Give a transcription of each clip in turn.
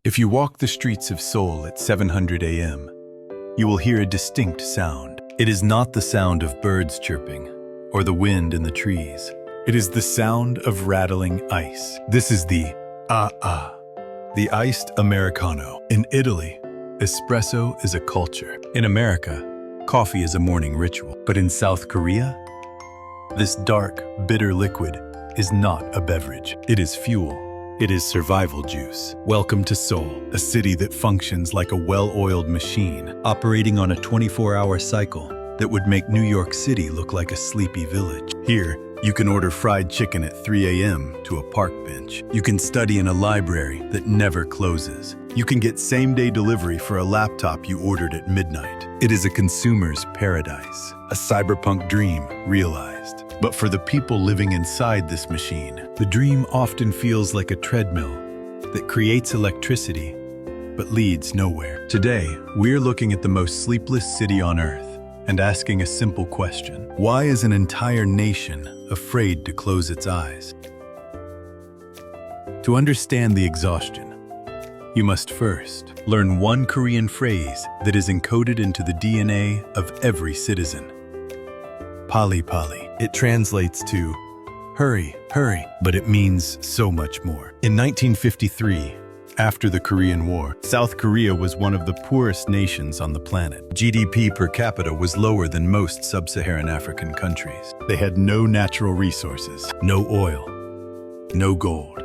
If you walk the streets of Seoul at 700 a.m., you will hear a distinct sound. It is not the sound of birds chirping or the wind in the trees. It is the sound of rattling ice. This is the the iced Americano. In Italy, espresso is a culture. In America, coffee is a morning ritual. But in South Korea, this dark, bitter liquid is not a beverage. It is fuel. It is survival juice. Welcome to Seoul, a city that functions like a well-oiled machine, operating on a 24-hour cycle that would make New York City look like a sleepy village. Here, you can order fried chicken at 3 a.m. to a park bench. You can study in a library that never closes. You can get same-day delivery for a laptop you ordered at midnight. It is a consumer's paradise, a cyberpunk dream realized. But for the people living inside this machine, the dream often feels like a treadmill that creates electricity but leads nowhere. Today, we're looking at the most sleepless city on Earth and asking a simple question. Why is an entire nation afraid to close its eyes? To understand the exhaustion, you must first learn one Korean phrase that is encoded into the DNA of every citizen. Pali-Pali. It translates to hurry, hurry, but it means so much more. In 1953, after the Korean War, South Korea was one of the poorest nations on the planet. GDP per capita was lower than most sub-Saharan African countries. They had no natural resources, no oil, no gold.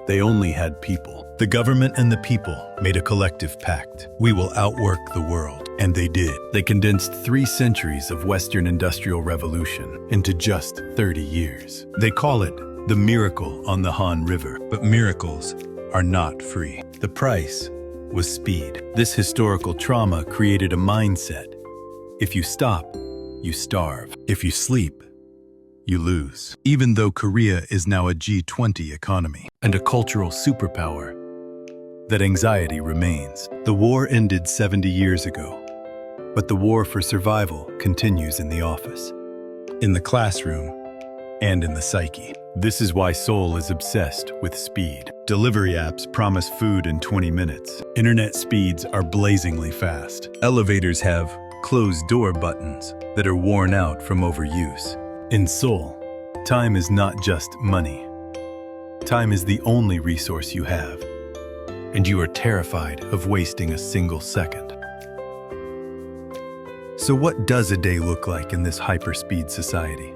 They only had people. The government and the people made a collective pact. We will outwork the world. And they did. They condensed 3 centuries of Western Industrial Revolution into just 30 years. They call it the miracle on the Han River. But miracles are not free. The price was speed. This historical trauma created a mindset. If you stop, you starve. If you sleep, you lose. Even though Korea is now a G20 economy and a cultural superpower, that anxiety remains. The war ended 70 years ago, but the war for survival continues in the office, in the classroom, and in the psyche. This is why Seoul is obsessed with speed. Delivery apps promise food in 20 minutes. Internet speeds are blazingly fast. Elevators have closed door buttons that are worn out from overuse. In Seoul, time is not just money. Time is the only resource you have, and you are terrified of wasting a single second. So what does a day look like in this hyperspeed society?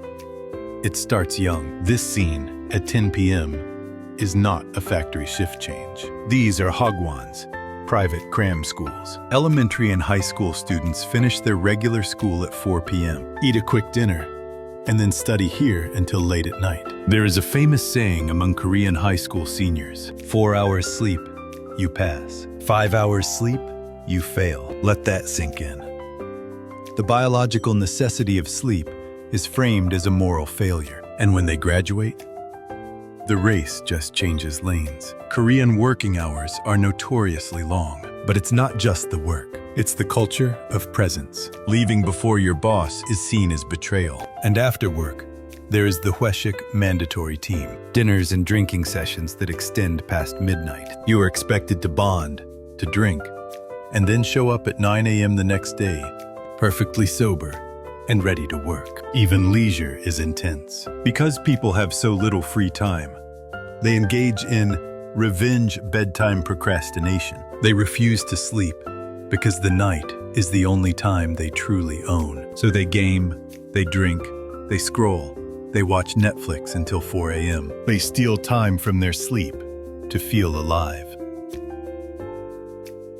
It starts young. This scene at 10 p.m. is not a factory shift change. These are hagwons, private cram schools. Elementary and high school students finish their regular school at 4 p.m., eat a quick dinner, and then study here until late at night. There is a famous saying among Korean high school seniors: 4 hours sleep, you pass. 5 hours sleep, you fail. Let that sink in. The biological necessity of sleep is framed as a moral failure. And when they graduate, the race just changes lanes. Korean working hours are notoriously long, but it's not just the work. It's the culture of presence. Leaving before your boss is seen as betrayal. And after work, there is the Hweshik mandatory team. Dinners and drinking sessions that extend past midnight. You are expected to bond, to drink, and then show up at 9 a.m. the next day, perfectly sober and ready to work. Even leisure is intense. Because people have so little free time, they engage in revenge bedtime procrastination. They refuse to sleep because the night is the only time they truly own. So they game, they drink, they scroll, they watch Netflix until 4 a.m. They steal time from their sleep to feel alive.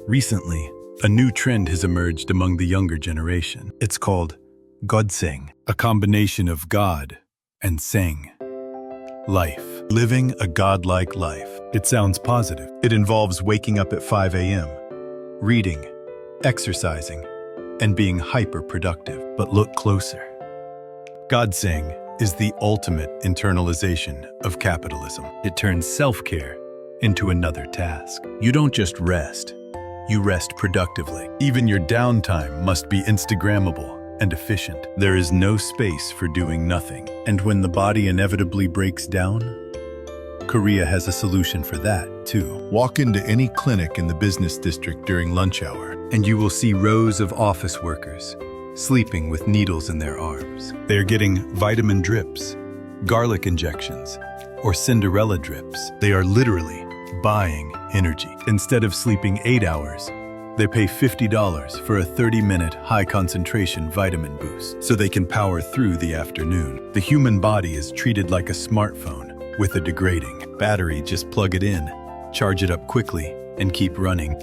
Recently, a new trend has emerged among the younger generation. It's called Godsaeng, a combination of God and Seng. Life. Living a godlike life. It sounds positive. It involves waking up at 5 a.m., reading, exercising, and being hyper-productive. But look closer. Godsaeng is the ultimate internalization of capitalism. It turns self-care into another task. You don't just rest, you rest productively. Even your downtime must be Instagrammable and efficient. There is no space for doing nothing. And when the body inevitably breaks down, Korea has a solution for that, too. Walk into any clinic in the business district during lunch hour, and you will see rows of office workers sleeping with needles in their arms. They are getting vitamin drips, garlic injections, or Cinderella drips. They are literally buying energy. Instead of sleeping 8 hours, they pay $50 for a 30-minute high-concentration vitamin boost so they can power through the afternoon. The human body is treated like a smartphone with a degrading battery. Just plug it in, charge it up quickly, and keep running.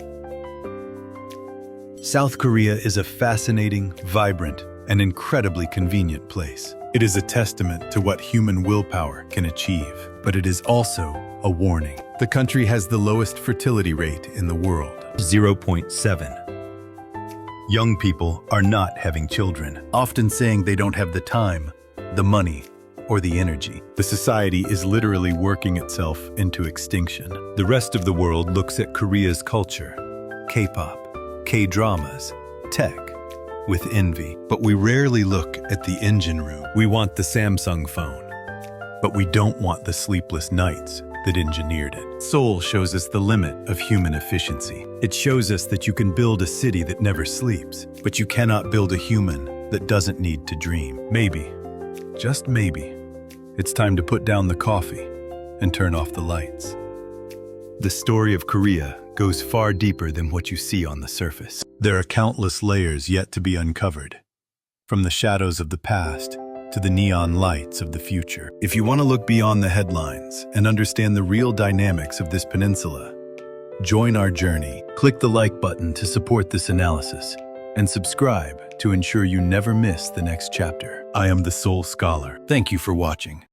South Korea is a fascinating, vibrant, and incredibly convenient place. It is a testament to what human willpower can achieve, but it is also a warning. The country has the lowest fertility rate in the world, 0.7. Young people are not having children, often saying they don't have the time, the money, or the energy. The society is literally working itself into extinction. The rest of the world looks at Korea's culture, K-pop, K-dramas, tech, with envy. But we rarely look at the engine room. We want the Samsung phone, but we don't want the sleepless nights that engineered it. Seoul shows us the limit of human efficiency. It shows us that you can build a city that never sleeps, but you cannot build a human that doesn't need to dream. Maybe, just maybe, it's time to put down the coffee and turn off the lights. The story of Korea goes far deeper than what you see on the surface. There are countless layers yet to be uncovered, from the shadows of the past to the neon lights of the future. If you want to look beyond the headlines and understand the real dynamics of this peninsula, join our journey. Click the like button to support this analysis and subscribe to ensure you never miss the next chapter. I am the Seoul Scholar. Thank you for watching.